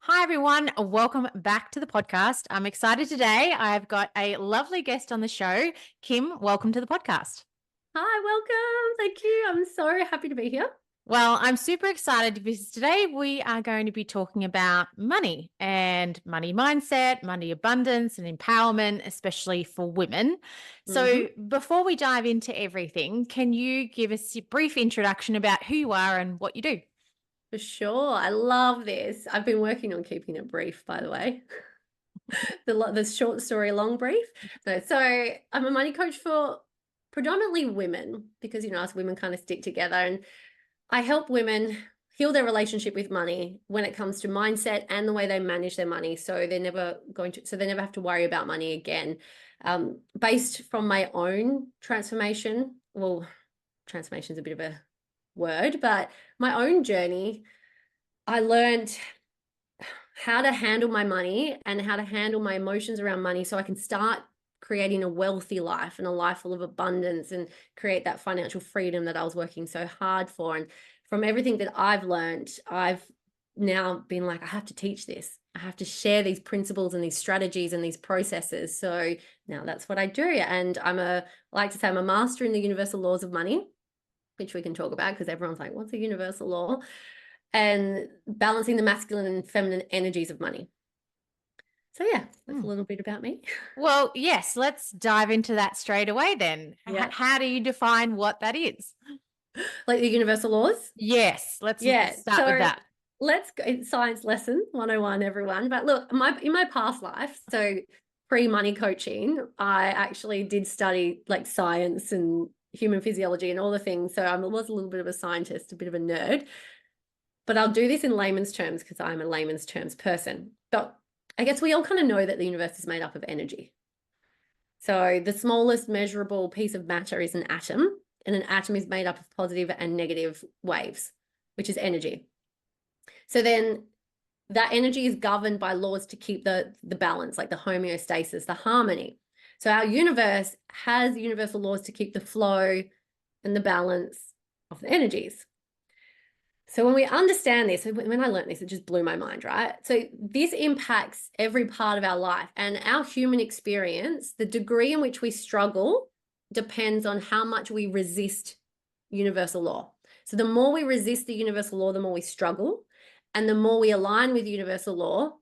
Hi, everyone. Welcome back to the podcast. I'm excited today. I've got a lovely guest on the show. Kim, welcome to the podcast. Hi, welcome. Thank you. I'm so happy to be here. Well, I'm super excited because today we are going to be talking about money and money mindset, money abundance, and empowerment, especially for women. So, hmm before we dive into everything, can you give us a brief introduction about who you are and what you do? For sure. I love this. I've been working on keeping it brief, by the way. The short story, long brief. No, so I'm a money coach for predominantly women because, us women kind of stick together. And I help women heal their relationship with money when it comes to mindset and the way they manage their money. So they never have to worry about money again. Based from my own transformation. Well, transformation is a bit of a word, but my own journey, I learned how to handle my money and how to handle my emotions around money so I can start creating a wealthy life and a life full of abundance and create that financial freedom that I was working so hard for. And from everything that I've learned, I've now been like, I have to teach this. I have to share these principles and these strategies and these processes. So now that's what I do. And I like to say I'm a master in the universal laws of money, which we can talk about because everyone's like, what's a universal law? And balancing the masculine and feminine energies of money. So yeah, that's a Hmm. little bit about me. Well, yes, let's dive into that straight away then. Yeah. How do you define what that is? Like the universal laws. Yes, let's Yeah. start with So that. let's go science lesson 101, everyone. But look, in my past life, so pre-money coaching, I actually did study like science and human physiology and all the things. So I was a little bit of a scientist, a bit of a nerd. But I'll do this in layman's terms because I'm a layman's terms person. But I guess we all kind of know that the universe is made up of energy. So the smallest measurable piece of matter is an atom, and an atom is made up of positive and negative waves, which is energy. So then that energy is governed by laws to keep the balance, like the homeostasis, the harmony. So our universe has universal laws to keep the flow and the balance of the energies. So when we understand this, when I learned this, it just blew my mind, right? So this impacts every part of our life and our human experience. The degree in which we struggle depends on how much we resist universal law. So the more we resist the universal law, the more we struggle. And the more we align with universal law,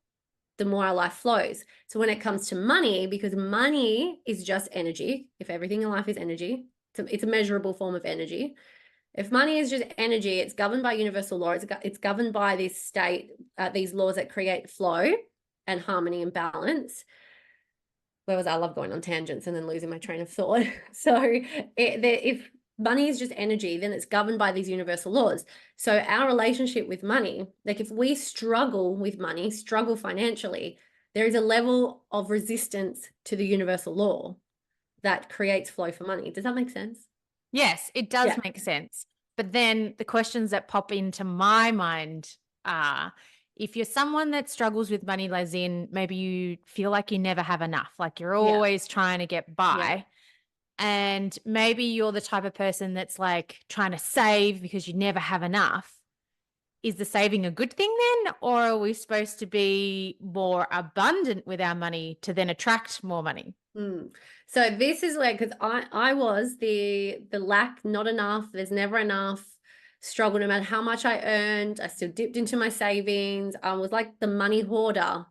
the more our life flows. So when it comes to money, because money is just energy, if everything in life is energy, it's a measurable form of energy. If money is just energy, it's governed by universal law. It's governed by this state, these laws that create flow and harmony and balance. I love going on tangents and then losing my train of thought. If money is just energy, then it's governed by these universal laws. So our relationship with money, like if we struggle with money, struggle financially, there is a level of resistance to the universal law that creates flow for money. Does that make sense? Yes, it does Yeah. make sense. But then the questions that pop into my mind are if you're someone that struggles with money, as in maybe you feel like you never have enough, like you're Yeah. always trying to get Yeah. by, and maybe you're the type of person that's like trying to save because you never have enough. Is the saving a good thing then? Or are we supposed to be more abundant with our money to then attract more money? Mm. So this is where, because I was the lack, not enough, there's never enough struggle. No matter how much I earned, I still dipped into my savings. I was like the money hoarder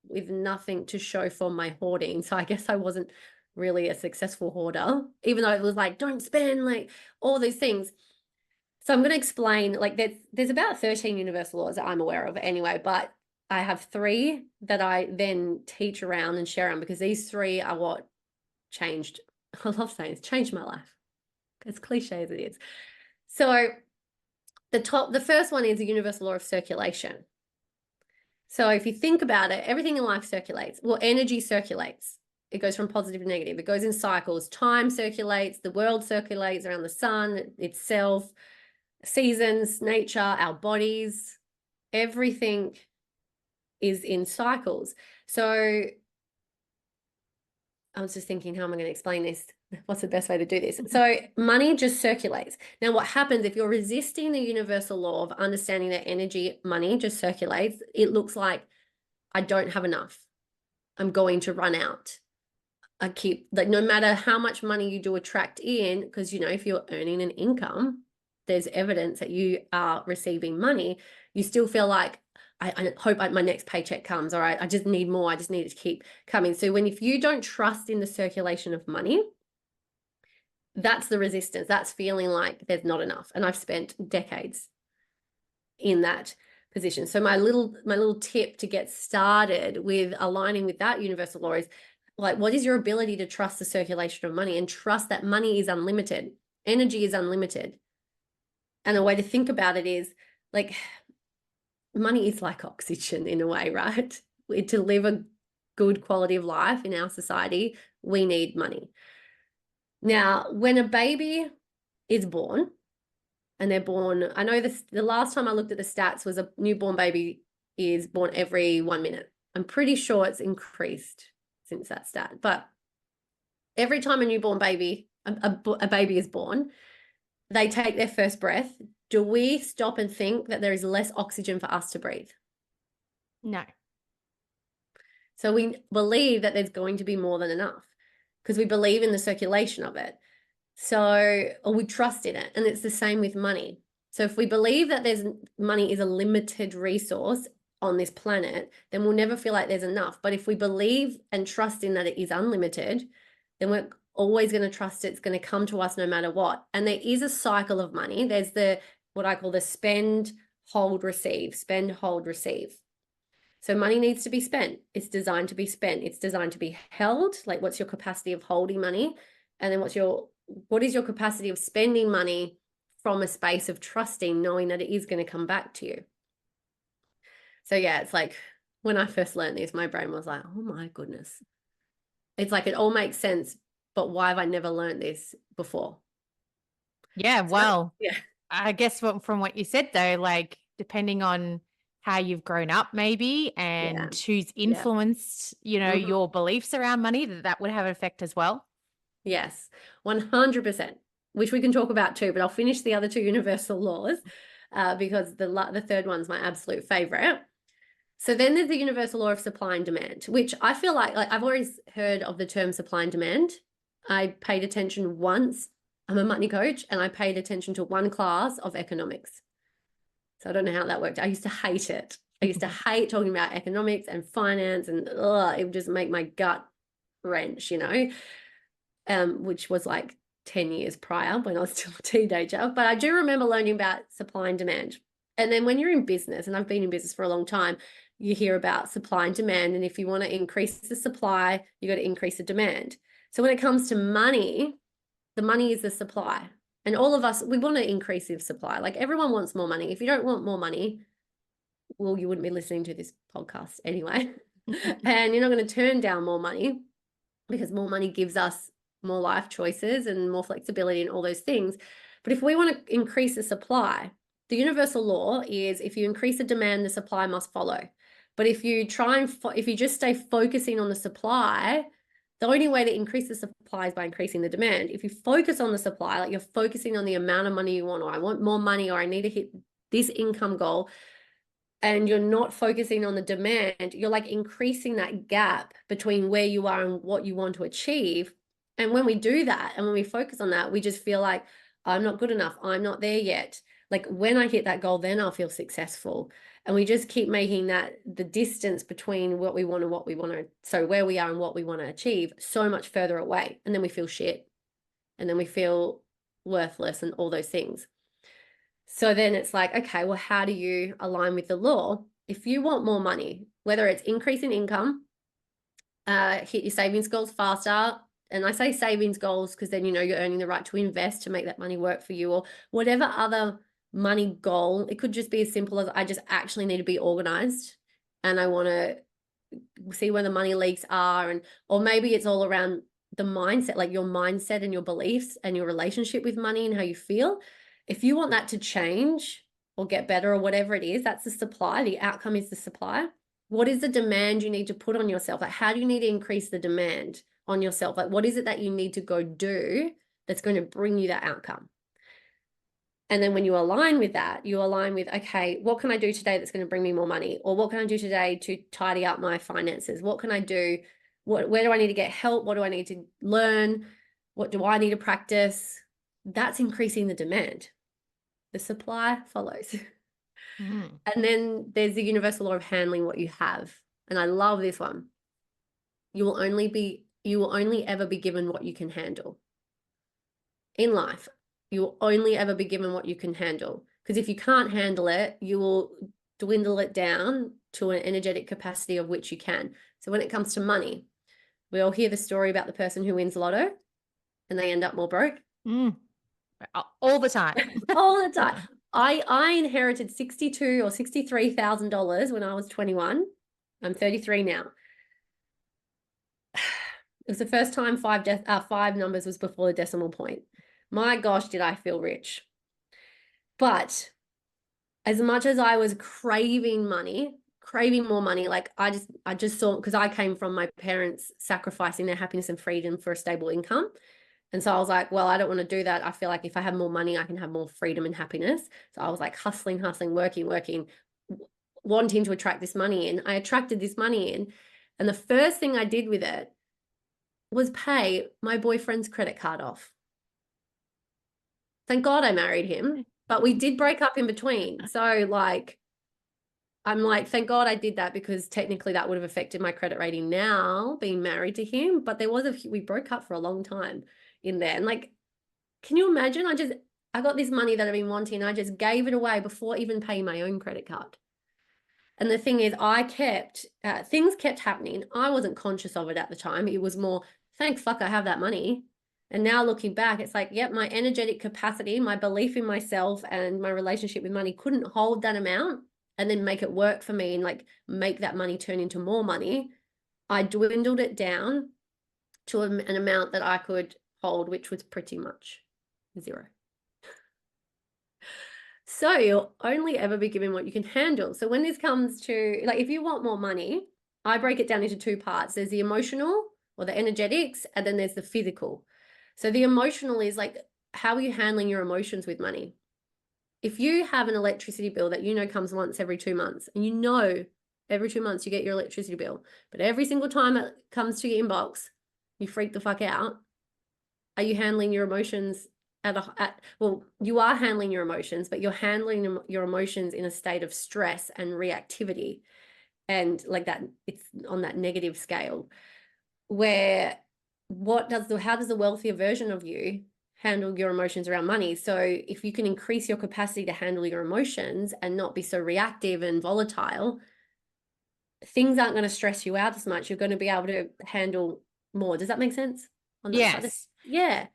with nothing to show for my hoarding. So I guess I wasn't really a successful hoarder, even though it was like, don't spend, like all these things. So I'm going to explain, like there's about 13 universal laws that I'm aware of anyway, but I have three that I then teach around and share around because these three are what changed. I love saying it's changed my life. As cliche as it is. So the first one is the universal law of circulation. So if you think about it, everything in life circulates. Well, energy circulates. It goes from positive to negative. It goes in cycles. Time circulates. The world circulates around the sun itself. Seasons, nature, our bodies, everything is in cycles. So I was just thinking, how am I going to explain this? what's the best way to do this? So money just circulates. Now, what happens if you're resisting the universal law of understanding that energy, money just circulates? It looks like I don't have enough. I'm going to run out. I keep, like, no matter how much money you do attract in, because, you know, if you're earning an income, there's evidence that you are receiving money, you still feel like, I hope my next paycheck comes, or I just need more. I just need it to keep coming. So if you don't trust in the circulation of money, that's the resistance. That's feeling like there's not enough. And I've spent decades in that position. So my little tip to get started with aligning with that universal law is, like, what is your ability to trust the circulation of money and trust that money is unlimited? Energy is unlimited. And a way to think about it is, like, money is like oxygen in a way, right? To live a good quality of life in our society, we need money. Now, when a baby is born, and they're born, I know this, the last time I looked at the stats was a newborn baby is born every 1 minute. I'm pretty sure it's increased since that stat, but every time a newborn baby, a baby is born, they take their first breath. Do we stop and think that there is less oxygen for us to breathe? No. So we believe that there's going to be more than enough because we believe in the circulation of it. So, or we trust in it. And it's the same with money. So if we believe that money is a limited resource on this planet, then we'll never feel like there's enough. But if we believe and trust in that it is unlimited, then we're always going to trust it's going to come to us no matter what. And there is a cycle of money. There's what I call the spend, hold, receive, spend, hold, receive. So money needs to be spent. It's designed to be spent. It's designed to be held. Like, what's your capacity of holding money? And then what is your capacity of spending money from a space of trusting, knowing that it is going to come back to you? So yeah, it's like when I first learned this, my brain was like, oh my goodness. It's like, it all makes sense, but why have I never learned this before? Yeah, well, yeah. I guess from what you said though, like depending on how you've grown up maybe and who's influenced, your beliefs around money, that would have an effect as well. Yes, 100%, which we can talk about too, but I'll finish the other two universal laws because the third one's my absolute favorite. So then there's the universal law of supply and demand, which I feel like I've always heard of the term supply and demand. I paid attention once. I'm a money coach and I paid attention to one class of economics. So I don't know how that worked. I used to hate it. I used to hate talking about economics and finance, and it would just make my gut wrench, which was like 10 years prior when I was still a teenager. But I do remember learning about supply and demand. And then when you're in business, and I've been in business for a long time, you hear about supply and demand. And if you want to increase the supply, you got to increase the demand. So when it comes to money, the money is the supply. And all of us, we want to increase the supply. Like, everyone wants more money. If you don't want more money, well, you wouldn't be listening to this podcast anyway. And you're not going to turn down more money, because more money gives us more life choices and more flexibility and all those things. But if we want to increase the supply, the universal law is, if you increase the demand, the supply must follow. But if you if you just stay focusing on the supply, the only way to increase the supply is by increasing the demand. If you focus on the supply, like you're focusing on the amount of money you want, or I want more money, or I need to hit this income goal, and you're not focusing on the demand, you're like increasing that gap between where you are and what you want to achieve. And when we do that, and when we focus on that, we just feel like, I'm not good enough. I'm not there yet. Like, when I hit that goal, then I'll feel successful. And we just keep making that the distance between what we want and what we want to, so where we are and what we want to achieve, so much further away. And then we feel shit. And then we feel worthless and all those things. So then it's like, okay, well, how do you align with the law? If you want more money, whether it's increase in income, hit your savings goals faster. And I say savings goals because then you're earning the right to invest to make that money work for you, or whatever other money goal. It could just be as simple as, I just actually need to be organized and I want to see where the money leaks are. Or maybe it's all around the mindset, like your mindset and your beliefs and your relationship with money and how you feel. If you want that to change or get better or whatever it is, that's the supply. The outcome is the supply. What is the demand you need to put on yourself? Like, how do you need to increase the demand on yourself. Like, what is it that you need to go do that's going to bring you that outcome? And then when you align with that, you align with, okay, what can I do today that's going to bring me more money? Or what can I do today to tidy up my finances? What can I do? Where do I need to get help? What do I need to learn? What do I need to practice? That's increasing the demand. The supply follows. Mm. And then there's the universal law of handling what you have. And I love this one. You will only ever be given what you can handle. In life, you will only ever be given what you can handle. Because if you can't handle it, you will dwindle it down to an energetic capacity of which you can. So when it comes to money, we all hear the story about the person who wins lotto and they end up more broke. Mm. All the time. All the time. I inherited $62,000 or $63,000 when I was 21. I'm 33 now. It was the first time five numbers was before the decimal point. My gosh, did I feel rich. But as much as I was craving money, craving more money, like I just saw, because I came from my parents sacrificing their happiness and freedom for a stable income. And so I was like, well, I don't want to do that. I feel like if I have more money, I can have more freedom and happiness. So I was like hustling, working, wanting to attract this money in. I attracted this money in. And the first thing I did with it was pay my boyfriend's credit card off. Thank God I married him, but we did break up in between. So like, I'm like, thank God I did that, because technically that would have affected my credit rating now, being married to him. But we broke up for a long time in there. And like, can you imagine? I got this money that I've been wanting. I just gave it away before even paying my own credit card. And the thing is, things kept happening. I wasn't conscious of it at the time. It was more, thank fuck I have that money. And now looking back, it's like, yep, my energetic capacity, my belief in myself and my relationship with money couldn't hold that amount and then make it work for me and like make that money turn into more money. I dwindled it down to an amount that I could hold, which was pretty much zero. So you'll only ever be given what you can handle. So when this comes to, like, if you want more money, I break it down into two parts. There's the emotional or the energetics, and then there's the physical. So the emotional is like, how are you handling your emotions with money? If you have an electricity bill that you know comes once every 2 months, and you know every 2 months you get your electricity bill, but every single time it comes to your inbox, you freak the fuck out. Are you handling your emotions well, you are handling your emotions, but you're handling your emotions in a state of stress and reactivity. And like that, it's on that negative scale where how does the wealthier version of you handle your emotions around money? So if you can increase your capacity to handle your emotions and not be so reactive and volatile, things aren't going to stress you out as much. You're going to be able to handle more. Does that make sense? On that Yes. side? Yeah.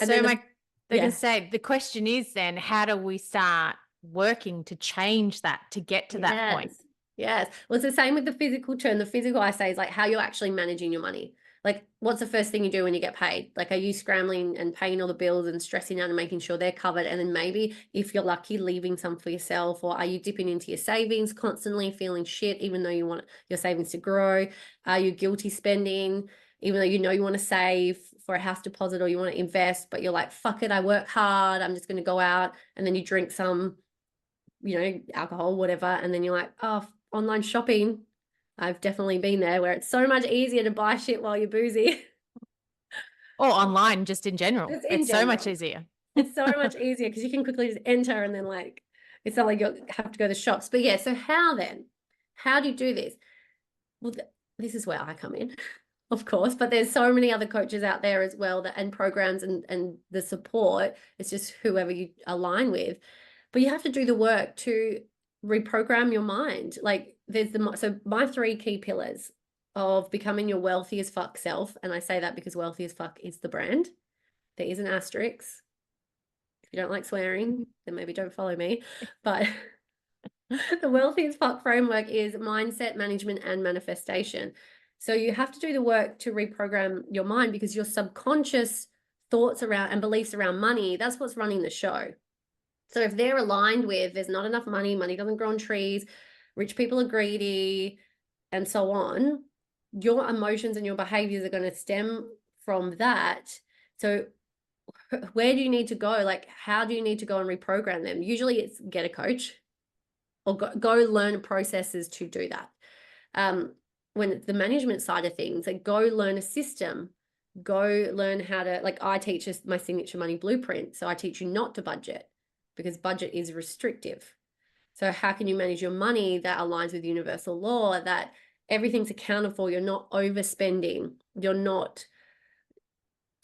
And So then can say the question is then, how do we start working to change that, to get to that point? Yes. Well, it's the same with the physical turn. The physical, I say, is like how you're actually managing your money. Like, what's the first thing you do when you get paid? Like, are you scrambling and paying all the bills and stressing out and making sure they're covered? And then maybe if you're lucky, leaving some for yourself, or are you dipping into your savings constantly, feeling shit, even though you want your savings to grow? Are you guilty spending, even though you know you want to save for a house deposit or you want to invest, but you're like, fuck it, I work hard, I'm just going to go out, and then you drink some, alcohol, whatever, and then you're like, oh, online shopping. I've definitely been there, where it's so much easier to buy shit while you're boozy. Or online, just in general. It's so much easier. It's so much easier because you can quickly just enter, and then like, it's not like you have to go to the shops. But yeah, so how do you do this? Well, this is where I come in, of course, but there's so many other coaches out there as well, and programs and the support. It's just whoever you align with. But you have to do the work to reprogram your mind. Like, so my 3 key pillars of becoming your wealthy as fuck self, and I say that because wealthy as fuck is the brand. There is an asterisk. If you don't like swearing, then maybe don't follow me. But the wealthy as fuck framework is mindset, management, and manifestation. So you have to do the work to reprogram your mind, because your subconscious thoughts around and beliefs around money, that's what's running the show. So if they're aligned with there's not enough money, money doesn't grow on trees, rich people are greedy, and so on, your emotions and your behaviors are going to stem from that. So where do you need to go? Like, how do you need to go and reprogram them? Usually it's get a coach or go learn processes to do that. When it's the management side of things, like go learn a system, go learn how to, like I teach my signature money blueprint. So I teach you not to budget because budget is restrictive. So how can you manage your money that aligns with universal law, that everything's accounted for, you're not overspending, you're not,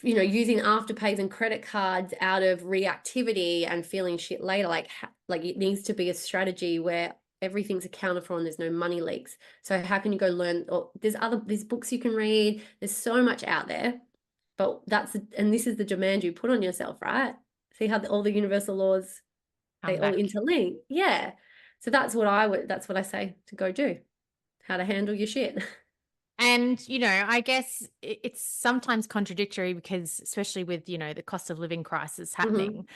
you know, using afterpays and credit cards out of reactivity and feeling shit later. Like it needs to be a strategy where everything's accounted for and there's no money leaks. So how can you go learn? Or there's books you can read. There's so much out there, but and this is the demand you put on yourself, right? See how all the universal laws, they all interlink. Yeah. So that's what I say to go do, how to handle your shit. And, you know, I guess it's sometimes contradictory because, especially with, you know, the cost of living crisis happening,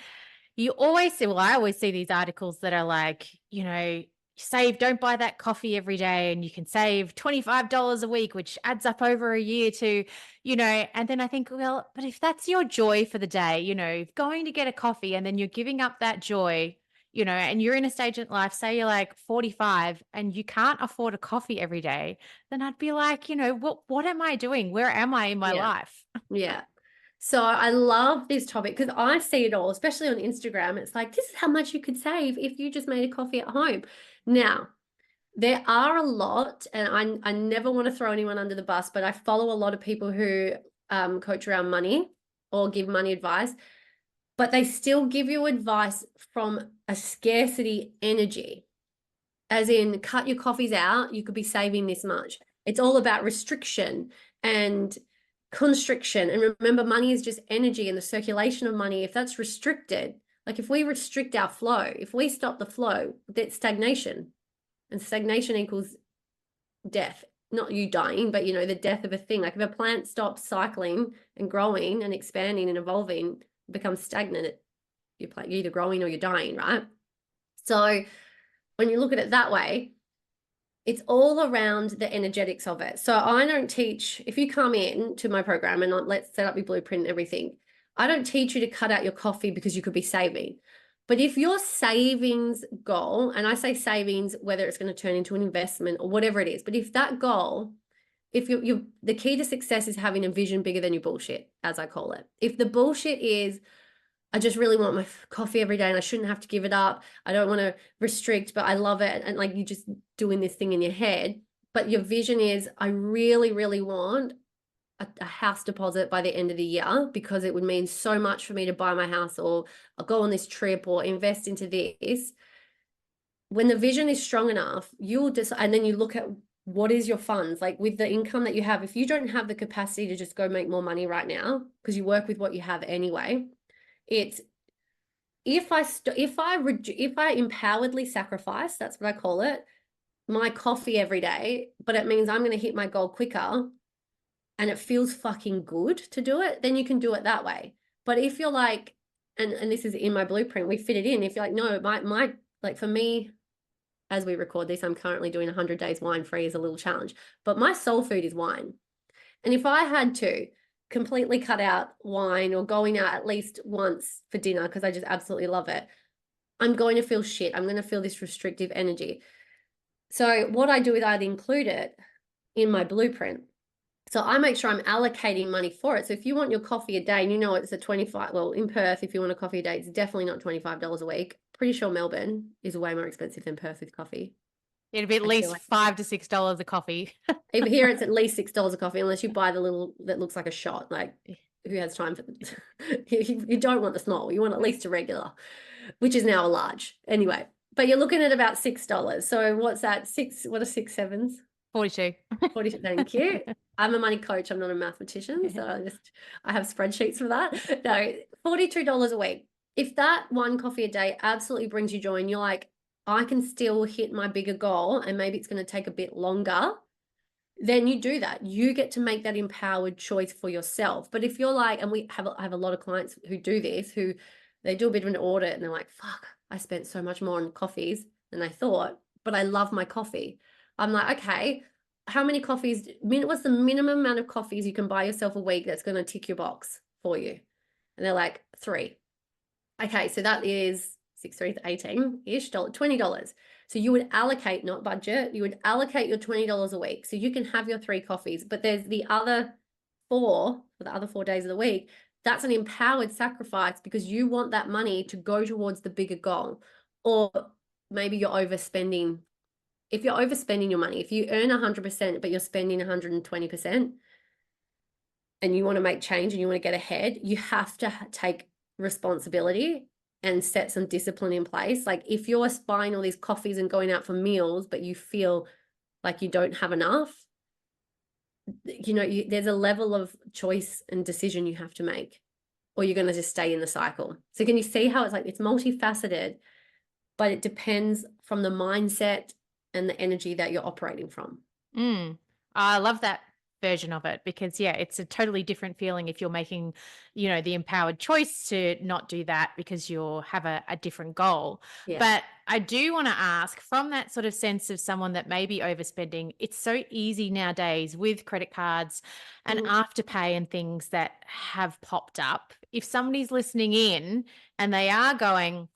you always see, well, I always see these articles that are like, you know, save, don't buy that coffee every day and you can save $25 a week, which adds up over a year to, you know, and then I think, well, but if that's your joy for the day, you know, going to get a coffee and then you're giving up that joy, you know, and you're in a stage in life, say you're like 45 and you can't afford a coffee every day, then I'd be like, you know, what am I doing? Where am I in my Yeah. life? Yeah. So I love this topic because I see it all, especially on Instagram. It's like, this is how much you could save if you just made a coffee at home. Now, there are a lot, and I never want to throw anyone under the bus, but I follow a lot of people who coach around money or give money advice, but they still give you advice from a scarcity energy, as in cut your coffees out, you could be saving this much. It's all about restriction and constriction. And remember, money is just energy, and the circulation of money, if that's restricted, like if we restrict our flow, if we stop the flow, that's stagnation. And stagnation equals death. Not you dying, but you know, the death of a thing. Like if a plant stops cycling and growing and expanding and evolving, it becomes stagnant. You're either growing or you're dying, right? So when you look at it that way, it's all around the energetics of it. So I don't teach, if you come in to my program and let's set up your blueprint and everything, I don't teach you to cut out your coffee because you could be saving. But if your savings goal, and I say savings, whether it's going to turn into an investment or whatever it is, but if that goal, if you the key to success is having a vision bigger than your bullshit, as I call it. If the bullshit is, I just really want my coffee every day and I shouldn't have to give it up, I don't want to restrict, but I love it, and like you just doing this thing in your head, but your vision is, I really, really want a house deposit by the end of the year because it would mean so much for me to buy my house, or I'll go on this trip or invest into this. When the vision is strong enough, you'll decide, and then you look at what is your funds, like with the income that you have. If you don't have the capacity to just go make more money right now because you work with what you have anyway, it's if I empoweredly sacrifice, that's what I call it, my coffee every day, but it means I'm going to hit my goal quicker and it feels fucking good to do it, then you can do it that way. But if you're like, and this is in my blueprint, we fit it in. If you're like, no, my like for me, as we record this, I'm currently doing 100 days wine free as a little challenge, but my soul food is wine. And if I had to completely cut out wine or going out at least once for dinner because I just absolutely love it, I'm going to feel shit. I'm going to feel this restrictive energy. So what I do is I'd include it in my blueprint. So I make sure I'm allocating money for it. So if you want your coffee a day and you know it's a 25, well, in Perth, if you want a coffee a day, it's definitely not $25 a week. Pretty sure Melbourne is way more expensive than Perth with coffee. It'd be at least like $5 to $6 a coffee. Over here, it's at least $6 a coffee, unless you buy the little that looks like a shot. Like, who has time for you don't want the small, you want at least a regular, which is now a large. Anyway, but you're looking at about $6. So what's that? What are 6 sevens? 42. 42. Thank you. I'm a money coach. I'm not a mathematician. So I have spreadsheets for that. No, $42 a week. If that one coffee a day absolutely brings you joy and you're like, I can still hit my bigger goal and maybe it's going to take a bit longer, then you do that. You get to make that empowered choice for yourself. But if you're like, and I have a lot of clients who do this, who they do a bit of an audit and they're like, fuck, I spent so much more on coffees than I thought, but I love my coffee. I'm like, okay, how many coffees, what's the minimum amount of coffees you can buy yourself a week that's going to tick your box for you? And they're like, 3. Okay, so that is 6, 3, 18-ish, $20. So you would allocate, not budget, you would allocate your $20 a week. So you can have your 3 coffees, but there's the other 4, for the other 4 days of the week. That's an empowered sacrifice because you want that money to go towards the bigger goal. Or maybe you're overspending. If you're overspending your money, if you earn 100%, but you're spending 120%, and you want to make change and you want to get ahead, you have to take responsibility and set some discipline in place. Like if you're buying all these coffees and going out for meals, but you feel like you don't have enough, there's a level of choice and decision you have to make, or you're going to just stay in the cycle. So can you see how it's like, it's multifaceted, but it depends from the mindset and the energy that you're operating from. I love that version of it because it's a totally different feeling if you're making, the empowered choice to not do that because you'll have a different goal. Yeah. But I do want to ask, from that sort of sense of someone that may be overspending, it's so easy nowadays with credit cards and afterpay and things that have popped up. If somebody's listening in and they are going,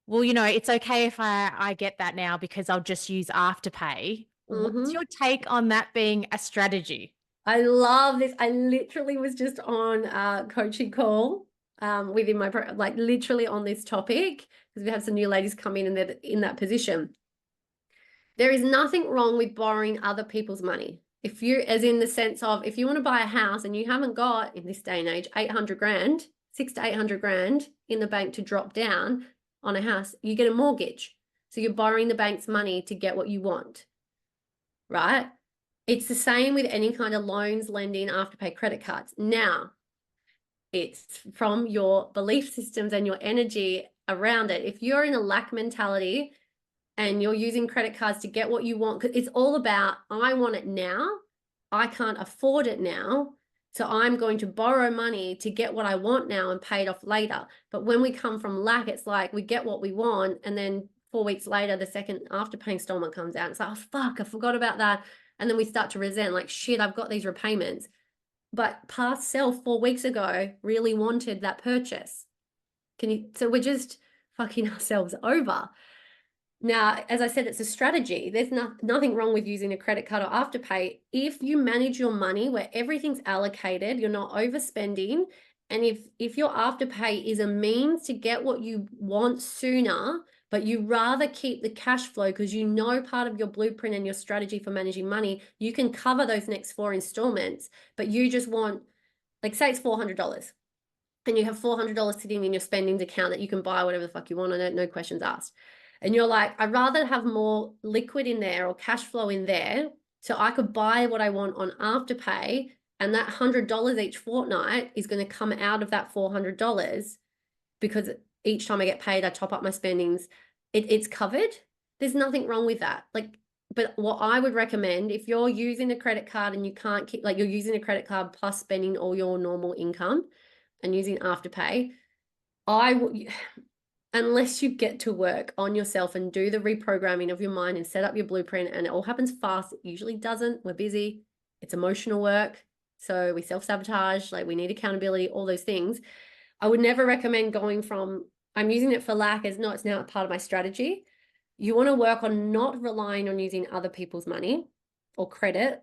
well, it's okay if I get that now because I'll just use Afterpay. What's your take on that being a strategy? I love this. I literally was just on a coaching call within my, like literally on this topic, because we had some new ladies come in and they're in that position. There is nothing wrong with borrowing other people's money. If you, as in the sense of, if you want to buy a house and you haven't got, in this day and age, 800 grand, 6 to 800 grand in the bank to drop down on a house, you get a mortgage. So you're borrowing the bank's money to get what you want, right? It's the same with any kind of loans, lending, afterpay, credit cards. Now, it's from your belief systems and your energy around it. If you're in a lack mentality and you're using credit cards to get what you want, because it's all about, I want it now, I can't afford it now, so I'm going to borrow money to get what I want now and pay it off later. But when we come from lack, it's like we get what we want, and then 4 weeks later, the second afterpay installment comes out. It's like, oh, fuck, I forgot about that. And then we start to resent, like, shit, I've got these repayments. But past self 4 weeks ago really wanted that purchase. So we're just fucking ourselves over. Now, as I said, it's a strategy. There's nothing wrong with using a credit card or Afterpay if you manage your money where everything's allocated, you're not overspending. And if your Afterpay is a means to get what you want sooner, but you rather keep the cash flow because you know part of your blueprint and your strategy for managing money, you can cover those next 4 installments, but you just want, like, say it's $400 and you have $400 sitting in your spendings account that you can buy whatever the fuck you want on it, no questions asked. And you're like, I'd rather have more liquid in there or cash flow in there so I could buy what I want on Afterpay, and that $100 each fortnight is going to come out of that $400 because each time I get paid, I top up my spendings. It's covered. There's nothing wrong with that. Like, but what I would recommend, if you're using a credit card and you can't keep, like, you're using a credit card plus spending all your normal income and using Afterpay, unless you get to work on yourself and do the reprogramming of your mind and set up your blueprint, and it all happens fast. It usually doesn't. We're busy. It's emotional work. So we self-sabotage, like we need accountability, all those things. I would never recommend going from, I'm using it for lack, as no, it's now part of my strategy. You want to work on not relying on using other people's money or credit.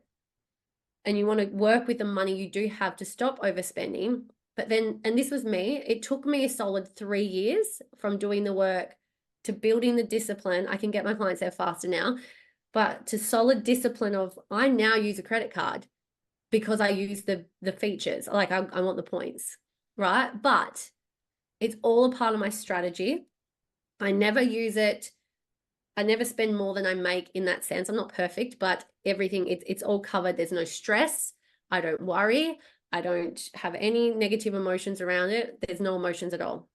And you want to work with the money you do have to stop overspending. But then, and this was me, it took me a solid 3 years from doing the work to building the discipline. I can get my clients there faster now, but to solid discipline of, I now use a credit card because I use the features, like I want the points, right? But it's all a part of my strategy. I never use it. I never spend more than I make in that sense. I'm not perfect, but everything, it's all covered. There's no stress. I don't worry. I don't have any negative emotions around it. There's no emotions at all.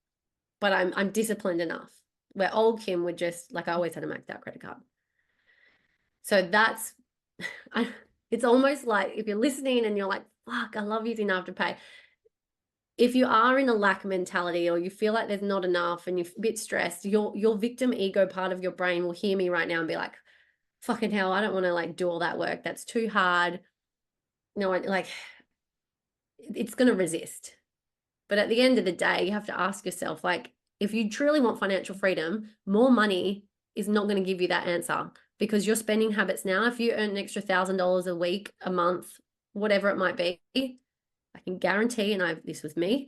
But I'm disciplined enough. Where old Kim would just, like, I always had a maxed out credit card. So that's, it's almost like if you're listening and you're like, fuck, I love using Afterpay. If you are in a lack mentality or you feel like there's not enough and you're a bit stressed, your victim ego part of your brain will hear me right now and be like, fucking hell, I don't want to like do all that work. That's too hard. No, like it's going to resist. But at the end of the day, you have to ask yourself, like, if you truly want financial freedom, more money is not going to give you that answer, because your spending habits now, if you earn an extra $1,000 a week, a month, whatever it might be, I can guarantee, and this was me,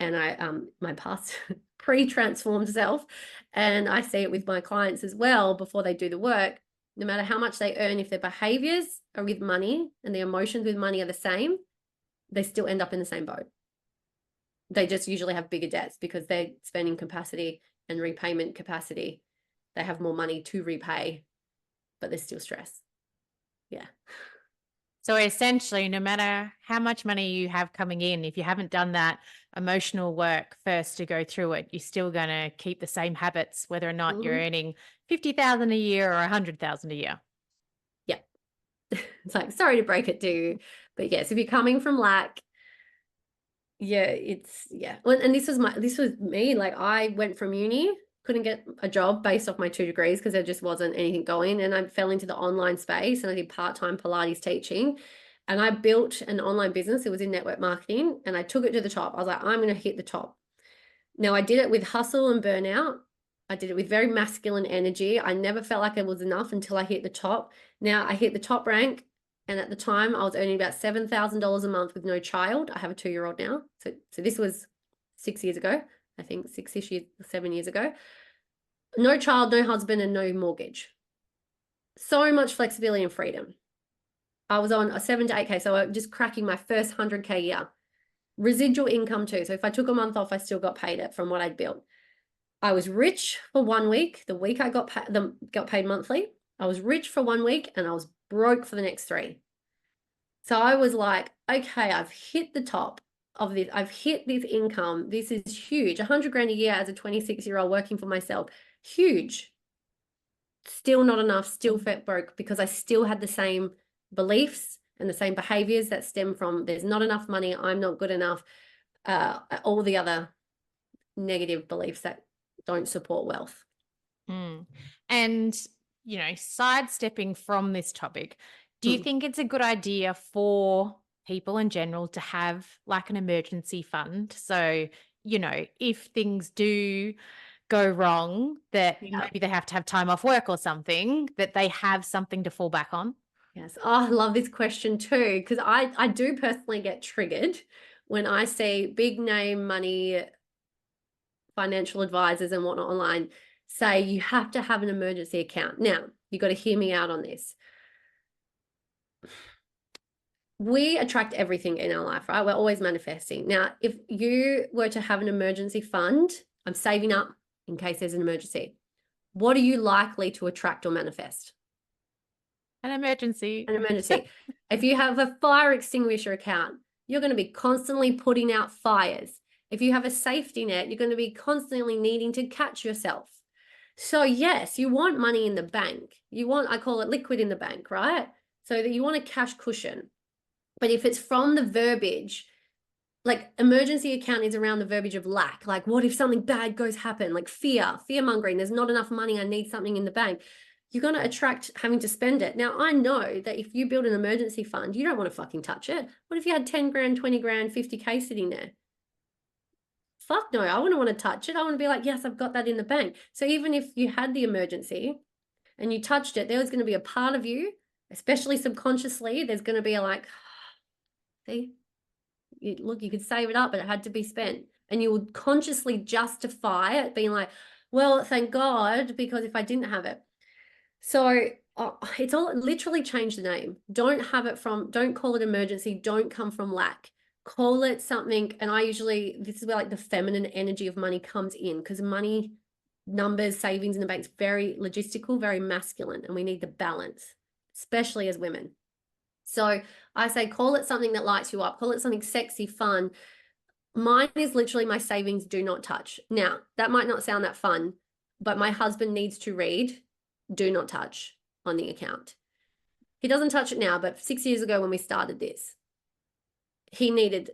and my past pre-transformed self, and I see it with my clients as well before they do the work. No matter how much they earn, if their behaviors are with money and their emotions with money are the same, they still end up in the same boat. They just usually have bigger debts because their spending capacity and repayment capacity, they have more money to repay, but there's still stress. Yeah. So essentially, no matter how much money you have coming in, if you haven't done that emotional work first to go through it, you're still going to keep the same habits, whether or not you're earning 50,000 a year or 100,000 a year. Yeah. It's like, sorry to break it to you, but yes, if you're coming from lack, yeah, Well, and this was me. Like, I went from uni, couldn't get a job based off my 2 degrees because there just wasn't anything going. And I fell into the online space and I did part-time Pilates teaching. And I built an online business. It was in network marketing, and I took it to the top. I was like, I'm going to hit the top. Now, I did it with hustle and burnout. I did it with very masculine energy. I never felt like it was enough until I hit the top. Now I hit the top rank. And at the time, I was earning about $7,000 a month with no child. I have a 2-year-old now. So this was 6 years ago, I think 6-ish years, 7 years ago. No child, no husband, and no mortgage. So much flexibility and freedom. I was on a 7 to 8K. So I'm just cracking my first 100K year. Residual income too. So if I took a month off, I still got paid it from what I'd built. I was rich for 1 week. The week I got paid monthly. I was rich for 1 week and I was broke for the next 3. So I was like, okay, I've hit the top of this. I've hit this income. This is huge. 100 grand a year as a 26-year-old working for myself. Huge. Still not enough, still felt broke because I still had the same beliefs and the same behaviors that stem from there's not enough money, I'm not good enough, all the other negative beliefs that don't support wealth. And, sidestepping from this topic, do you think it's a good idea for people in general to have like an emergency fund? So, if things do go wrong, that maybe they have to have time off work or something, that they have something to fall back on? Yes. Oh, I love this question too, because I do personally get triggered when I see big name money financial advisors and whatnot online say you have to have an emergency account. Now, you got to hear me out on this. We attract everything in our life, right? We're always manifesting. Now, if you were to have an emergency fund, I'm saving up in case there's an emergency. What are you likely to attract or manifest? An emergency. An emergency. If you have a fire extinguisher account, you're going to be constantly putting out fires. If you have a safety net, you're going to be constantly needing to catch yourself. So yes, you want money in the bank. You want, I call it liquid in the bank, right? So that you want a cash cushion. But if it's from the verbiage, like emergency account is around the verbiage of lack. Like, what if something bad goes happen? Like fear mongering. There's not enough money. I need something in the bank. You're going to attract having to spend it. Now, I know that if you build an emergency fund, you don't want to fucking touch it. What if you had 10 grand, 20 grand, 50K sitting there? Fuck no, I wouldn't want to touch it. I want to be like, yes, I've got that in the bank. So even if you had the emergency and you touched it, there was going to be a part of you, especially subconsciously, there's going to be a like, see, look, you could save it up, but it had to be spent. And you would consciously justify it being like, well, thank God, because if I didn't have it. So it's all literally change the name. Don't call it emergency. Don't come from lack. Call it something. And this is where like the feminine energy of money comes in, because money, numbers, savings in the bank's very logistical, very masculine. And we need the balance, especially as women. So I say, call it something that lights you up. Call it something sexy, fun. Mine is literally my savings do not touch. Now, that might not sound that fun, but my husband needs to read do not touch on the account. He doesn't touch it now, but 6 years ago when we started this, he needed,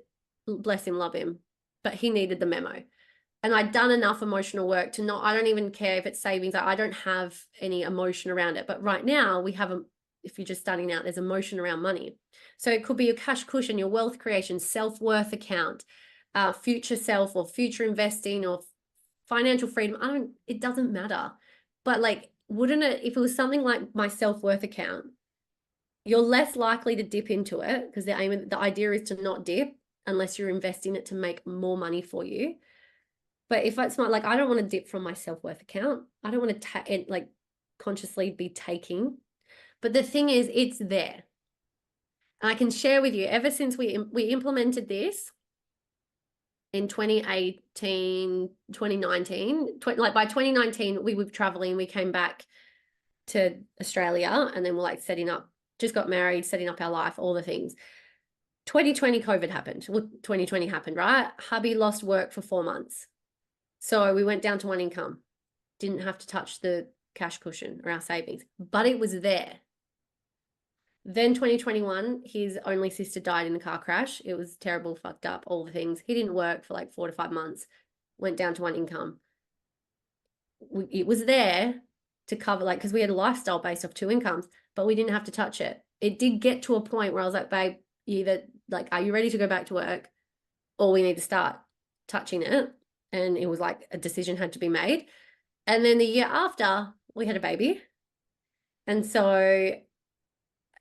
bless him, love him, but he needed the memo. And I'd done enough emotional work to not, I don't even care if it's savings. I don't have any emotion around it. But right now we have if you're just starting out, there's emotion around money. So it could be your cash cushion, your wealth creation, self-worth account, future self or future investing or financial freedom. It doesn't matter. But like, wouldn't it, if it was something like my self-worth account, you're less likely to dip into it because the idea is to not dip unless you're investing it to make more money for you. But if it's not like, I don't want to dip from my self-worth account. I don't want to like consciously be taking. But the thing is, it's there. And I can share with you, ever since we implemented this in 2018, 2019, like by 2019, we were traveling, we came back to Australia, and then we're like setting up, just got married, setting up our life, all the things. 2020 COVID happened. Well, 2020 happened, right? Hubby lost work for 4 months. So we went down to one income, didn't have to touch the cash cushion or our savings, but it was there. Then 2021, his only sister died in a car crash. It was terrible, fucked up, all the things. He didn't work for like 4 to 5 months, went down to one income. It was there to cover, like, because we had a lifestyle based off 2 incomes, but we didn't have to touch it. It did get to a point where I was like, babe, either like, are you ready to go back to work, or we need to start touching it? And it was like a decision had to be made. And then the year after, we had a baby. And so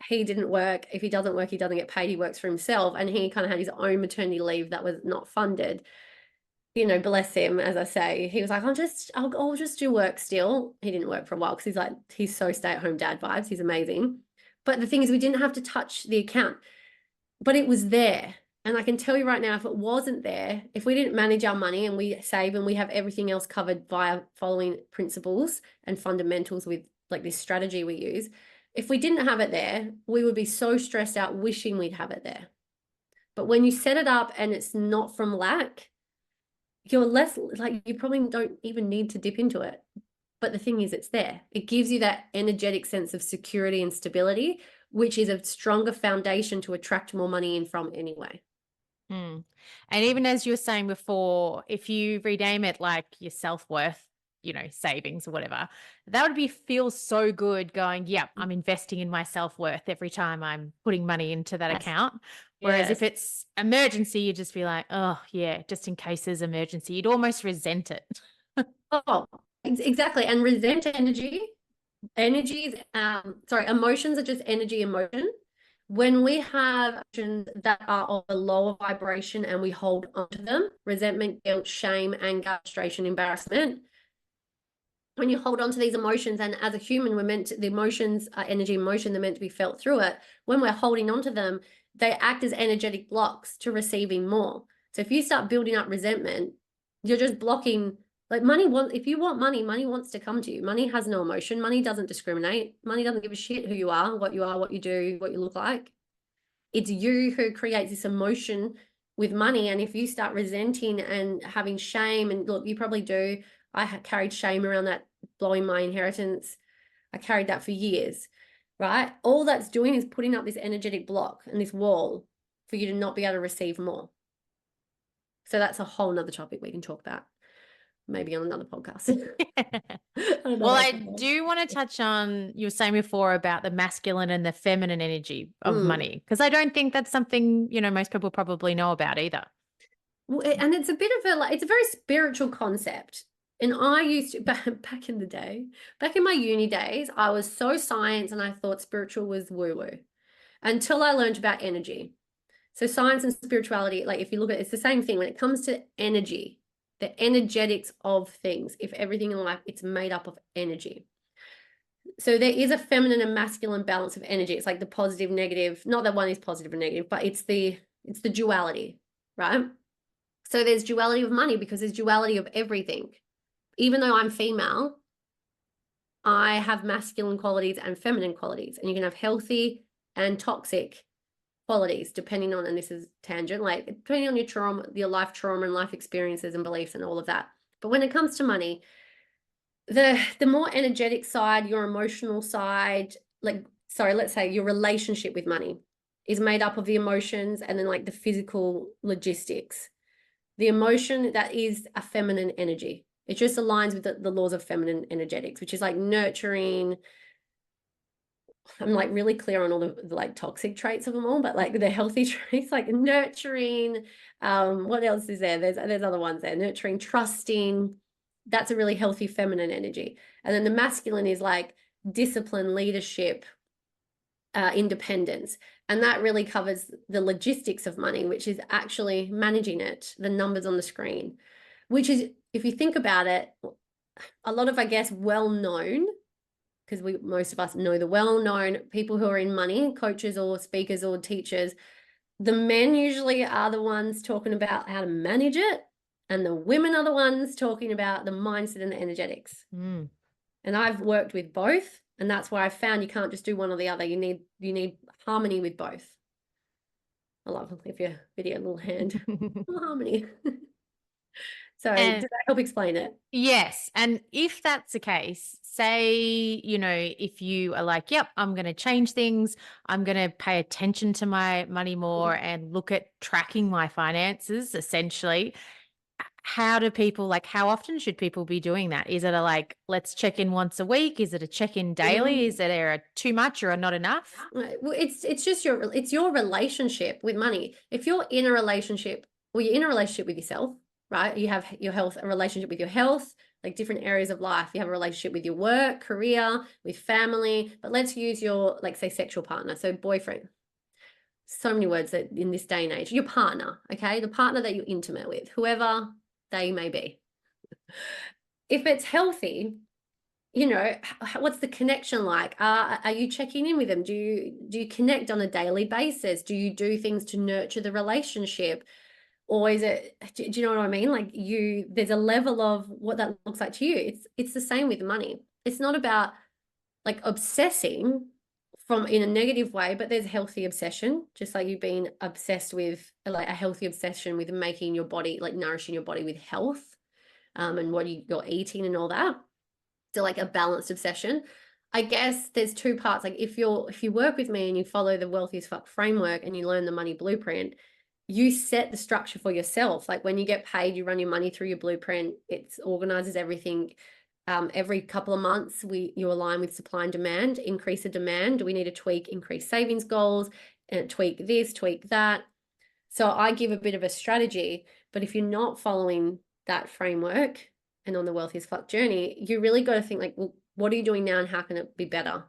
he didn't work. If he doesn't work, he doesn't get paid. He works for himself. And he kind of had his own maternity leave that was not funded. You know, bless him, as I say. He was like, I'll just do work still. He didn't work for a while because he's so stay-at-home dad vibes. He's amazing. But the thing is, we didn't have to touch the account. But it was there. And I can tell you right now, if it wasn't there, if we didn't manage our money and we save and we have everything else covered via following principles and fundamentals with like this strategy we use, if we didn't have it there, we would be so stressed out wishing we'd have it there. But when you set it up and it's not from lack, you're less like, you probably don't even need to dip into it. But the thing is, it's there. It gives you that energetic sense of security and stability, which is a stronger foundation to attract more money in from anyway. And even as you were saying before, if you rename it like your self-worth, savings or whatever, that would feel so good going, yep, I'm investing in my self-worth every time I'm putting money into that account. Whereas if it's emergency, you'd just be like, oh yeah, just in case there's emergency, you'd almost resent it. Oh, exactly. And emotions are just energy emotion. When we have emotions that are of a lower vibration and we hold onto them, resentment, guilt, shame, anger, frustration, embarrassment, when you hold on to these emotions, and as a human, the emotions are energy emotion, they're meant to be felt through it. When we're holding on to them, they act as energetic blocks to receiving more. So if you start building up resentment, you're just blocking, like if you want money, money wants to come to you. Money has no emotion. Money doesn't discriminate. Money doesn't give a shit who you are, what you do, what you look like. It's you who creates this emotion with money. And if you start resenting and having shame, and look, you probably do. I carried shame around that, blowing my inheritance. I carried that for years, right? All that's doing is putting up this energetic block and this wall for you to not be able to receive more. So that's a whole nother topic we can talk about, maybe on another podcast. Well, I do want to touch on, you were saying before about the masculine and the feminine energy of money, because I don't think that's something, most people probably know about either. Well, and it's a bit of it's a very spiritual concept. And I used to, back in the day, back in my uni days, I was so science and I thought spiritual was woo-woo until I learned about energy. So science and spirituality, like if you look at it, it's the same thing when it comes to energy, the energetics of things. If everything in life, it's made up of energy. So there is a feminine and masculine balance of energy. It's like the positive, negative, not that one is positive and negative, but it's the duality, right? So there's duality of money because there's duality of everything. Even though I'm female, I have masculine qualities and feminine qualities, and you can have healthy and toxic qualities depending on, and this is tangent, like depending on your trauma, your life trauma and life experiences and beliefs and all of that. But when it comes to money, the more energetic side, your emotional side, let's say your relationship with money is made up of the emotions and then like the physical logistics. the emotion that is a feminine energy. It just aligns with the laws of feminine energetics, which is like nurturing. I'm like really clear on all the like toxic traits of them all, but like the healthy traits, like nurturing. What else is there? There's other ones there. Nurturing, trusting. That's a really healthy feminine energy. And then the masculine is like discipline, leadership, independence. And that really covers the logistics of money, which is actually managing it, the numbers on the screen, which is, if you think about it, a lot of, I guess, well-known, because most of us know the well-known people who are in money, coaches or speakers or teachers, the men usually are the ones talking about how to manage it, and the women are the ones talking about the mindset and the energetics. Mm. And I've worked with both, and that's why I found you can't just do one or the other. You need harmony with both. I love if your video little hand. Harmony. So And does that help explain it? yes. And if that's the case, say, if you are like, yep, I'm going to change things, I'm going to pay attention to my money more and look at tracking my finances, essentially. How do people, like, how often should people be doing that? Is it let's check in once a week? Is it a check in daily? Is it too much or not enough? Well, it's just your relationship with money. If you're in a relationship, well, you're in a relationship with yourself, right? You have your health, a relationship with your health, like different areas of life. You have a relationship with your work, career, with family. But let's use your, like, say, sexual partner. So boyfriend. So many words that in this day and age, your partner, okay? The partner that you're intimate with, whoever they may be. If it's healthy, what's the connection like? Are you checking in with them? Do you connect on a daily basis? Do you do things to nurture the relationship? Or is it, do you know what I mean? Like there's a level of what that looks like to you. It's the same with money. It's not about like obsessing in a negative way, but there's healthy obsession, just like you've been obsessed with, like a healthy obsession with making your body, like nourishing your body with health, and what you're eating and all that. So like a balanced obsession. I guess there's two parts. Like if you work with me and you follow the Wealthy as Fuck framework and you learn the money blueprint, you set the structure for yourself. Like when you get paid, you run your money through your blueprint. It organizes everything. Every couple of months, you align with supply and demand, increase the demand. We need to tweak, increase savings goals, and tweak this, tweak that. So I give a bit of a strategy, but if you're not following that framework and on the Wealthy as Fuck journey, you really got to think like, well, what are you doing now and how can it be better?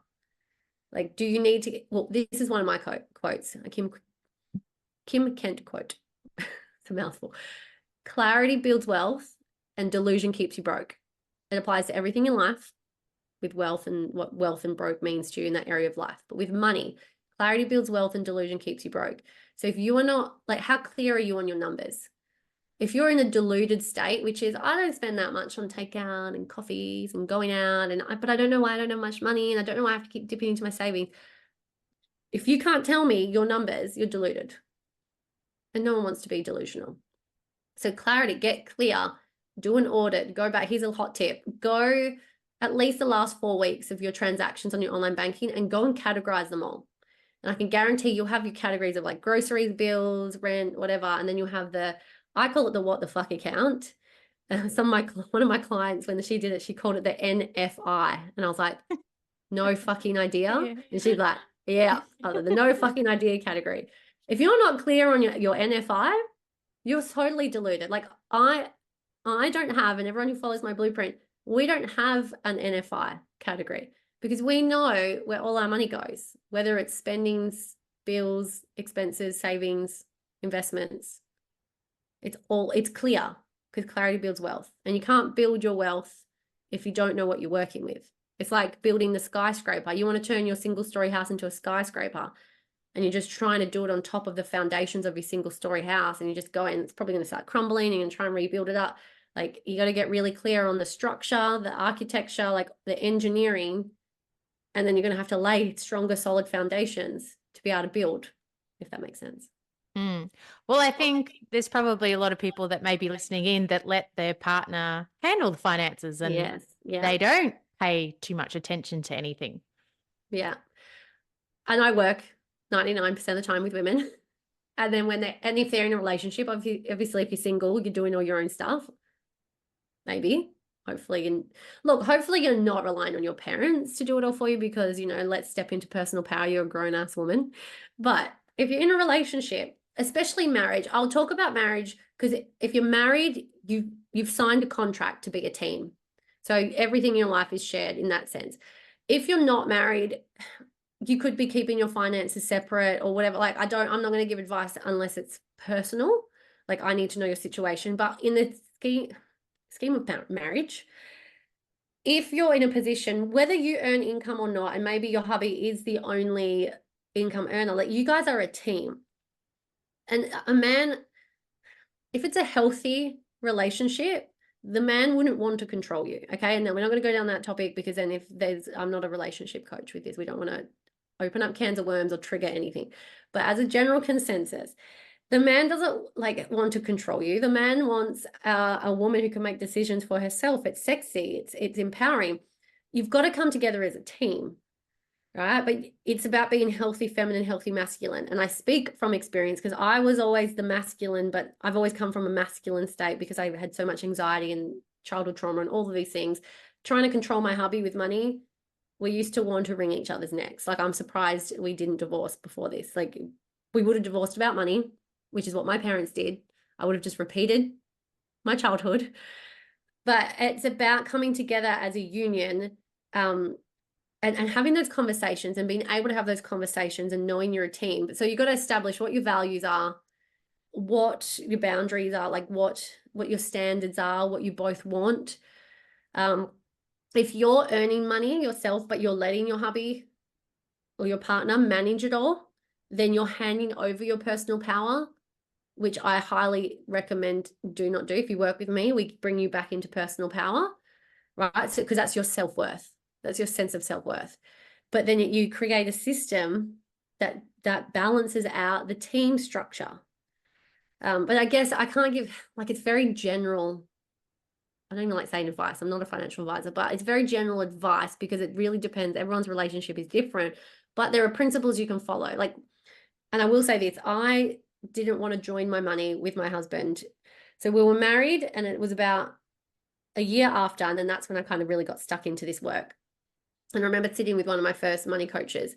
Like, do you need to, well, this is one of my quotes, a Kim Kent quote. It's a mouthful. Clarity builds wealth and delusion keeps you broke. It applies to everything in life with wealth and what wealth and broke means to you in that area of life. But with money, clarity builds wealth and delusion keeps you broke. So if you are not, like, how clear are you on your numbers? If you're in a deluded state, which is, I don't spend that much on takeout and coffees and going out, but I don't know why I don't have much money and I don't know why I have to keep dipping into my savings. If you can't tell me your numbers, you're deluded. And no one wants to be delusional. So clarity, get clear, do an audit, go back. Here's a hot tip. Go at least the last 4 weeks of your transactions on your online banking and go and categorize them all. And I can guarantee you'll have your categories of like groceries, bills, rent, whatever. And then you'll have I call it the what the fuck account. One of my clients, when she did it, she called it the NFI. And I was like, no fucking idea. Yeah. And she's like, yeah, the no fucking idea category. If you're not clear on your NFI, you're totally deluded. Like I don't have, and everyone who follows my blueprint, we don't have an NFI category because we know where all our money goes, whether it's spendings, bills, expenses, savings, investments. It's clear because clarity builds wealth, and you can't build your wealth if you don't know what you're working with. It's like building the skyscraper. You want to turn your single story house into a skyscraper, and you're just trying to do it on top of the foundations of your single story house, and you just go in, it's probably going to start crumbling and try and rebuild it up. Like you got to get really clear on the structure, the architecture, like the engineering, and then you're going to have to lay stronger, solid foundations to be able to build, if that makes sense. Well, I think there's probably a lot of people that may be listening in that let their partner handle the finances and Yes. Yeah. they don't pay too much attention to anything. Yeah. And I work 99% of the time with women. And then if they're in a relationship, obviously if you're single, you're doing all your own stuff. Maybe, hopefully, and look, hopefully you're not relying on your parents to do it all for you, because, let's step into personal power. You're a grown-ass woman. But if you're in a relationship, especially marriage, I'll talk about marriage, because if you're married, you've signed a contract to be a team. So everything in your life is shared in that sense. If you're not married, you could be keeping your finances separate or whatever. Like, I'm not going to give advice unless it's personal. Like, I need to know your situation. But in the scheme of marriage, if you're in a position, whether you earn income or not, and maybe your hubby is the only income earner, like, you guys are a team. And a man, if it's a healthy relationship, the man wouldn't want to control you. Okay. And then we're not going to go down that topic, because then I'm not a relationship coach with this. We don't want to open up cans of worms or trigger anything. But as a general consensus, the man doesn't want to control you. The man wants a woman who can make decisions for herself. It's sexy. It's empowering. You've got to come together as a team, right? But it's about being healthy feminine, healthy masculine. And I speak from experience, because I was always the masculine, but I've always come from a masculine state because I had so much anxiety and childhood trauma and all of these things. Trying to control my hubby with money, we used to want to wring each other's necks. Like, I'm surprised we didn't divorce before this. Like, we would have divorced about money, which is what my parents did. I would have just repeated my childhood. But it's about coming together as a union, and having those conversations and being able to have those conversations and knowing you're a team. So you've got to establish what your values are, what your boundaries are, like what your standards are, what you both want. If you're earning money yourself, but you're letting your hubby or your partner manage it all, then you're handing over your personal power, which I highly recommend do not do. If you work with me, we bring you back into personal power, right? So, because that's your self-worth. That's your sense of self-worth. But then you create a system that balances out the team structure. But I guess I can't give, it's very general. I don't even like saying advice. I'm not a financial advisor, but it's very general advice, because it really depends. Everyone's relationship is different, but there are principles you can follow. And I will say this, I didn't want to join my money with my husband. So we were married, and it was about a year after, and then that's when I kind of really got stuck into this work. And I remember sitting with one of my first money coaches,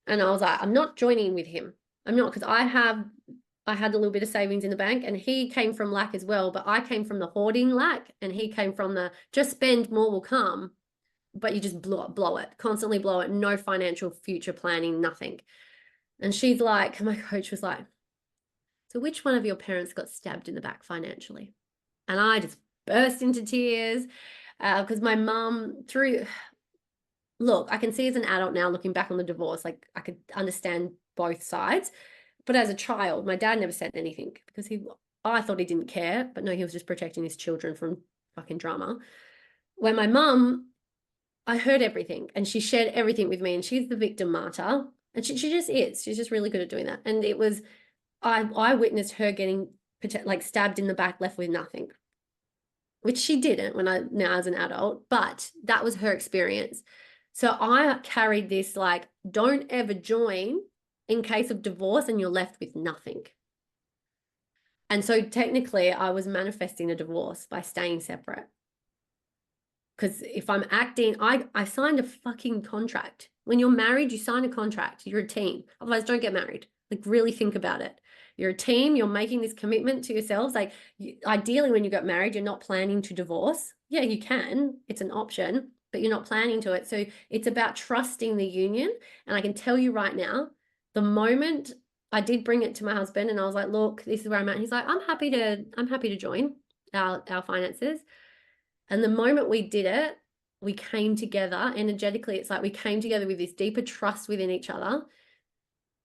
and I was like, I'm not joining with him. I'm not, because I had a little bit of savings in the bank, and he came from lack as well, but I came from the hoarding lack, and he came from the just spend, more will come, but you just blow it, constantly blow it, no financial future planning, nothing. And she's like, my coach was like, so which one of your parents got stabbed in the back financially? And I just burst into tears, because my mum, look, I can see as an adult now, looking back on the divorce, like, I could understand both sides. But as a child, my dad never said anything, because I thought he didn't care, but no, he was just protecting his children from fucking drama. When my mum, I heard everything, and she shared everything with me, and she's the victim martyr, and she just is. She's just really good at doing that. And it was, I witnessed her getting stabbed in the back, left with nothing, which she didn't now as an adult, but that was her experience. So I carried this, don't ever join in case of divorce and you're left with nothing. And so technically I was manifesting a divorce by staying separate. Because if I'm acting, I signed a fucking contract. When you're married, you sign a contract. You're a team. Otherwise, don't get married. Really think about it. You're a team. You're making this commitment to yourselves. Ideally, when you got married, you're not planning to divorce. Yeah, you can. It's an option, but you're not planning to it. So it's about trusting the union. And I can tell you right now, the moment I did bring it to my husband and I was like, look, this is where I'm at. He's like, I'm happy to join our finances. And the moment we did it, we came together energetically. It's like we came together with this deeper trust within each other,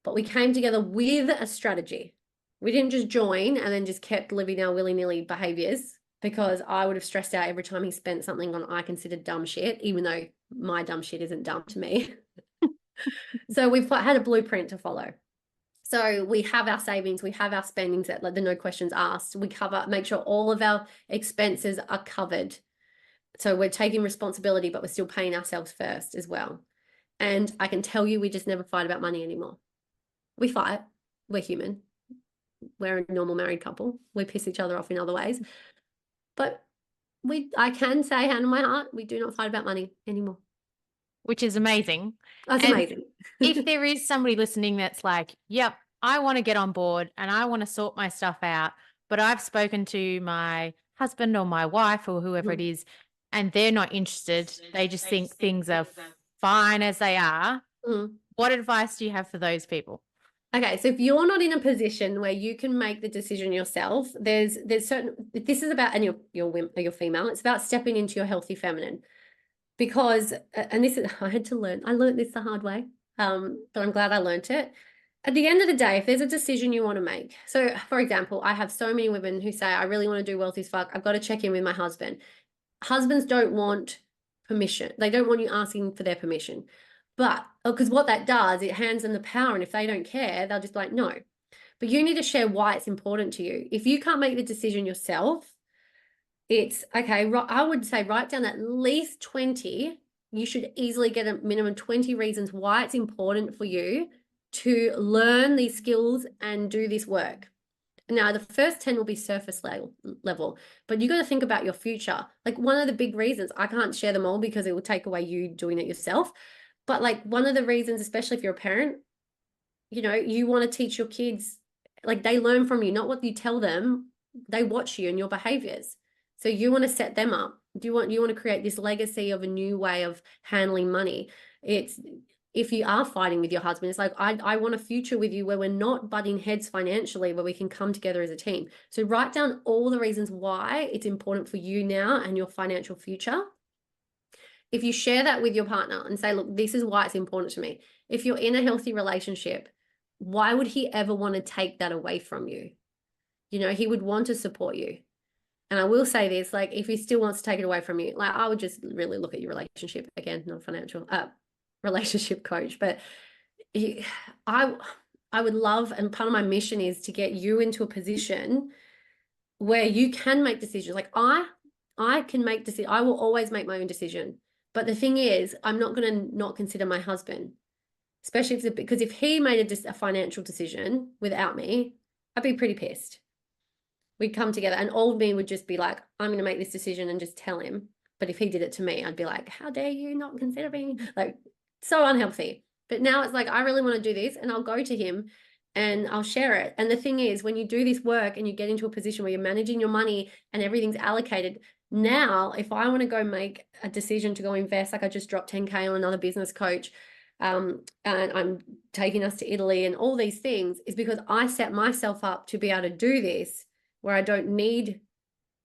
but we came together with a strategy. We didn't just join and then just kept living our willy-nilly behaviors, because I would have stressed out every time he spent something on I considered dumb shit, even though my dumb shit isn't dumb to me. So we've had a blueprint to follow. So we have our savings, we have our spendings that the no questions asked. We make sure all of our expenses are covered. So we're taking responsibility, but we're still paying ourselves first as well. And I can tell you, we just never fight about money anymore. We fight. We're human. we're a normal married couple. We piss each other off in other ways. But I can say, hand on my heart, we do not fight about money anymore. Which is amazing. That's And amazing. if there is somebody listening that's like, yep, I want to get on board and I want to sort my stuff out, but I've spoken to my husband or my wife or whoever it is, and they're not interested. They just think things are fine as they are. Mm. What advice do you have for those people? Okay, so if you're not in a position where you can make the decision yourself, there's certain, this is about, and you're female, it's about stepping into your healthy feminine. Because, and this is, I learned this the hard way, but I'm glad I learned it. At the end of the day, if there's a decision you want to make, so for example, I have so many women who say, I really want to do wealthy as fuck. I've got to check in with my husband. Husbands don't want permission. They don't want you asking for their permission. But, because what that does, it hands them the power. And if they don't care, they'll just be like, no. But you need to share why it's important to you. If you can't make the decision yourself, it's okay. I would say write down at least 20. You should easily get a minimum 20 reasons why it's important for you to learn these skills and do this work. Now, the first 10 will be surface level, but you got to think about your future. Like one of the big reasons, I can't share them all because it will take away you doing it yourself. But like one of the reasons, especially if you're a parent, you want to teach your kids, like they learn from you, not what you tell them. They watch you and your behaviors. So you want to set them up. You want to create this legacy of a new way of handling money. It's, if you are fighting with your husband, it's like, I want a future with you where we're not butting heads financially, where we can come together as a team. So write down all the reasons why it's important for you now and your financial future. If you share that with your partner and say, look, this is why it's important to me. If you're in a healthy relationship, why would he ever want to take that away from you? He would want to support you. And I will say this, like, if he still wants to take it away from you, like, I would just really look at your relationship again, not a financial relationship coach, but I would love, and part of my mission is to get you into a position where you can make decisions. Like I can make decisions. I will always make my own decision. But the thing is, I'm not going to not consider my husband, especially because if he made a financial decision without me, I'd be pretty pissed. We'd come together and old me would just be like, I'm going to make this decision and just tell him. But if he did it to me, I'd be like, how dare you not consider me? Like, so unhealthy. But now it's like, I really want to do this, and I'll go to him and I'll share it. And the thing is, when you do this work and you get into a position where you're managing your money and everything's allocated, now if I want to go make a decision to go invest, like I just dropped 10K on another business coach, and I'm taking us to Italy and all these things, is because I set myself up to be able to do this where I don't need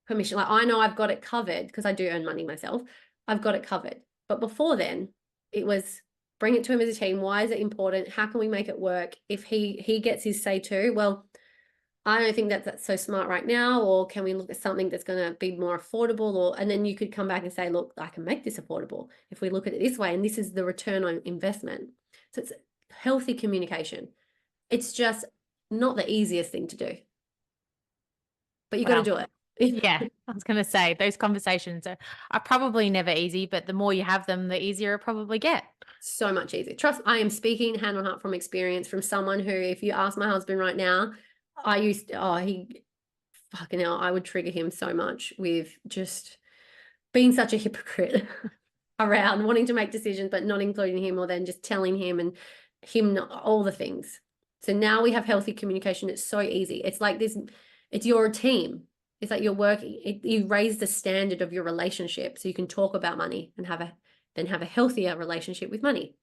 permission. Like I know I've got it covered because I do earn money myself. I've got it covered. But before then, it was bring it to him as a team. Why is it important? How can we make it work? If he gets his say too, well, I don't think that's so smart right now. Or can we look at something that's going to be more affordable? And then you could come back and say, look, I can make this affordable if we look at it this way. And this is the return on investment. So it's healthy communication. It's just not the easiest thing to do. But you got to do it. Yeah, I was going to say those conversations are probably never easy, but the more you have them, the easier it probably get. So much easier. Trust, I am speaking hand on heart from experience, from someone who, if you ask my husband right now, he fucking hell, I would trigger him so much with just being such a hypocrite around wanting to make decisions, but not including him, or then just telling him and him not, all the things. So now we have healthy communication. It's so easy. It's like this, it's your team. It's like you're working, you raise the standard of your relationship so you can talk about money and have a healthier relationship with money.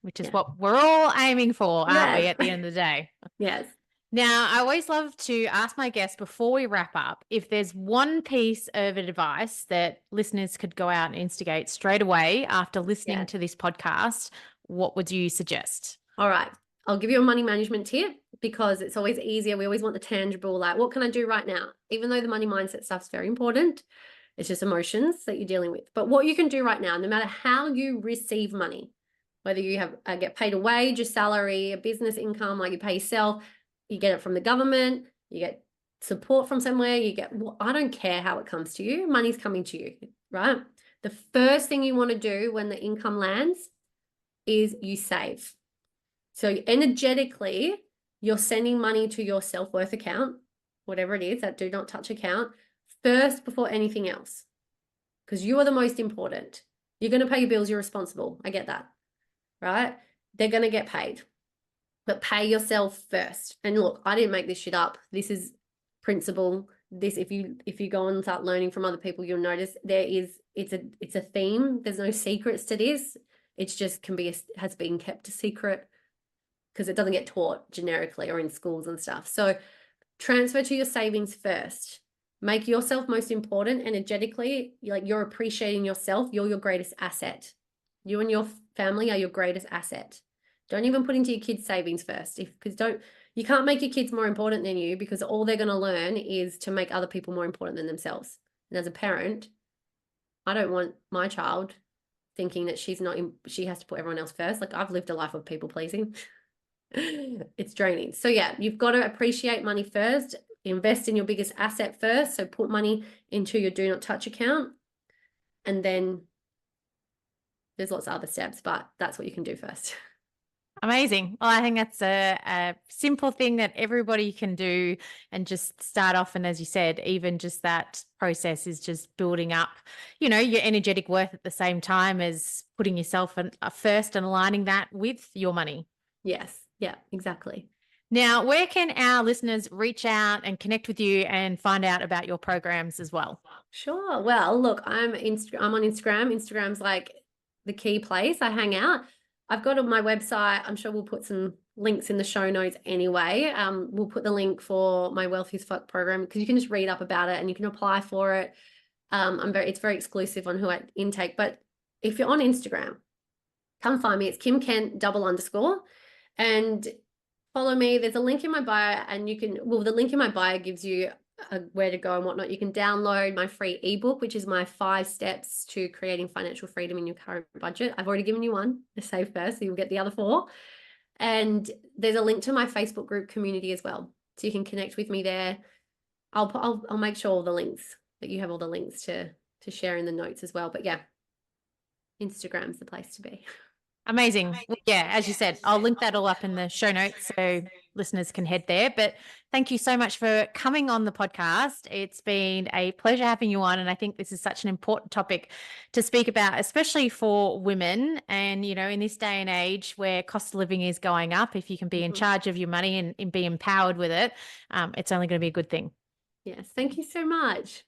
Which is what we're all aiming for, aren't we, Yes. at the end of the day? Yes. Now, I always love to ask my guests before we wrap up, if there's one piece of advice that listeners could go out and instigate straight away after listening to this podcast, what would you suggest? All right. I'll give you a money management tip because it's always easier. We always want the tangible, like, what can I do right now? Even though the money mindset stuff's very important, it's just emotions that you're dealing with. But what you can do right now, no matter how you receive money, whether you have get paid a wage, a salary, a business income, like you pay yourself, you get it from the government, you get support from somewhere, I don't care how it comes to you. Money's coming to you, right? The first thing you want to do when the income lands is you save. So energetically, you're sending money to your self-worth account, whatever it is, that do not touch account, first before anything else. Because you are the most important. You're going to pay your bills, you're responsible. I get that, right? They're going to get paid. But pay yourself first. And look, I didn't make this shit up. This is principle. This, if you go and start learning from other people, you'll notice it's a theme. There's no secrets to this. It's just has been kept a secret because it doesn't get taught generically or in schools and stuff. So transfer to your savings first. Make yourself most important energetically. Like, you're appreciating yourself. You're your greatest asset. You and your family are your greatest asset. Don't even put into your kids' savings first, because you can't make your kids more important than you, because all they're going to learn is to make other people more important than themselves. And as a parent, I don't want my child thinking that she has to put everyone else first. Like, I've lived a life of people pleasing. It's draining. So yeah, you've got to appreciate money first. Invest in your biggest asset first. So put money into your do not touch account, and then there's lots of other steps, but that's what you can do first. Amazing. Well, I think that's a simple thing that everybody can do, and just start off. And as you said, even just that process is just building up, your energetic worth at the same time as putting yourself first and aligning that with your money. Yes. Yeah, exactly. Now, where can our listeners reach out and connect with you and find out about your programs as well? Sure. Well, look, I'm on Instagram. Instagram's like the key place I hang out. I've got on my website. I'm sure we'll put some links in the show notes anyway. We'll put the link for my Wealthy as Fuck program, because you can just read up about it and you can apply for it. It's very exclusive on who I intake. But if you're on Instagram, come find me. It's Kim Kent _, and follow me. There's a link in my bio, and the link in my bio gives you where to go and whatnot. You can download my free ebook, which is my 5 steps to creating financial freedom in your current budget. I've already given you one, the Save First, so you'll get the other 4. And there's a link to my Facebook group community as well, so you can connect with me there. I'll make sure all the links, that you have all the links to share in the notes as well. But yeah, Instagram's the place to be. Amazing. Well, yeah, as you said, I'll link that all up in the show notes so listeners can head there. But thank you so much for coming on the podcast. It's been a pleasure having you on. And I think this is such an important topic to speak about, especially for women. And, in this day and age where cost of living is going up, if you can be in charge of your money and be empowered with it, it's only going to be a good thing. Yes. Thank you so much.